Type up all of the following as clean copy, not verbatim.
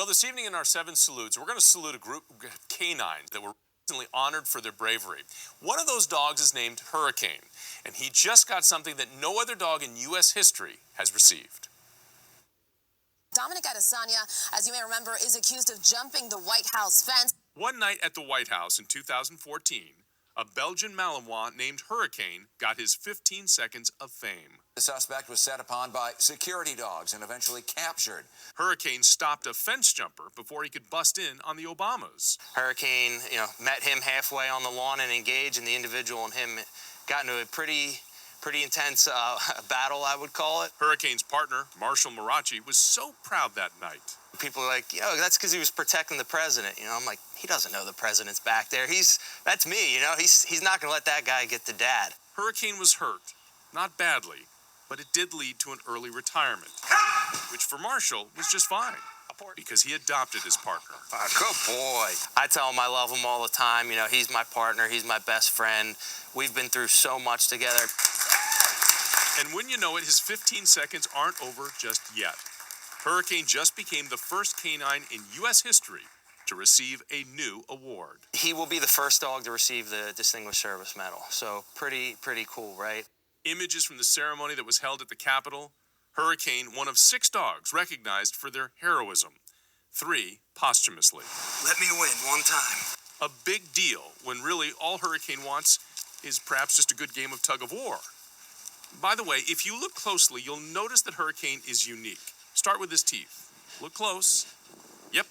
Well, this evening in our 7 salutes, we're going to salute a group of canines that were recently honored for their bravery. One of those dogs is named Hurricane, and he just got something that no other dog in U.S. history has received. Dominic Adesanya, as you may remember, is accused of jumping the White House fence. One night at the White House in 2014, a Belgian Malinois named Hurricane got his 15 seconds of fame. The suspect was set upon by security dogs and eventually captured. Hurricane stopped a fence jumper before he could bust in on the Obamas. Hurricane, met him halfway on the lawn and engaged, and the individual and him got into a pretty intense battle, I would call it. Hurricane's partner, Marshall Marachi, was so proud that night. People are like, that's because he was protecting the president. I'm like, he doesn't know the president's back there. That's me, he's not going to let that guy get to dad. Hurricane was hurt, not badly, but it did lead to an early retirement, which for Marshall was just fine, because he adopted his partner. Good boy. I tell him I love him all the time. He's my partner. He's my best friend. We've been through so much together. And when you know it, his 15 seconds aren't over just yet. Hurricane just became the first canine in U.S. history to receive a new award. He will be the first dog to receive the Distinguished Service Medal. So pretty cool, right? Images from the ceremony that was held at the Capitol. Hurricane, one of 6 dogs recognized for their heroism, 3 posthumously. Let me win one time. A big deal when really all Hurricane wants is perhaps just a good game of tug of war. By the way, if you look closely, you'll notice that Hurricane is unique. Start with his teeth. Look close. Yep,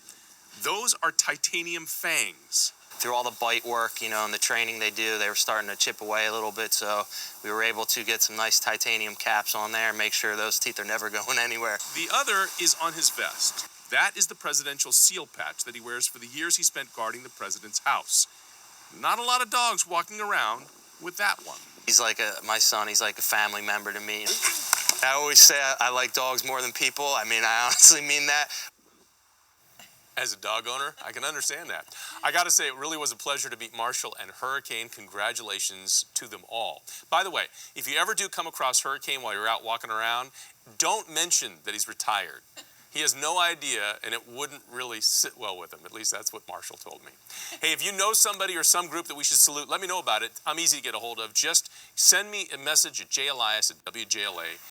those are titanium fangs. Through all the bite work, and the training they do, they were starting to chip away a little bit, so we were able to get some nice titanium caps on there and make sure those teeth are never going anywhere. The other is on his vest. That is the presidential seal patch that he wears for the years he spent guarding the president's house. Not a lot of dogs walking around with that one. He's like my son, he's like a family member to me. I always say I like dogs more than people. I honestly mean that. As a dog owner, I can understand that. I got to say, it really was a pleasure to meet Marshall and Hurricane. Congratulations to them all. By the way, if you ever do come across Hurricane while you're out walking around, don't mention that he's retired. He has no idea, and it wouldn't really sit well with him. At least that's what Marshall told me. Hey, if you know somebody or some group that we should salute, let me know about it. I'm easy to get a hold of. Just send me a message at Elias at WJLA.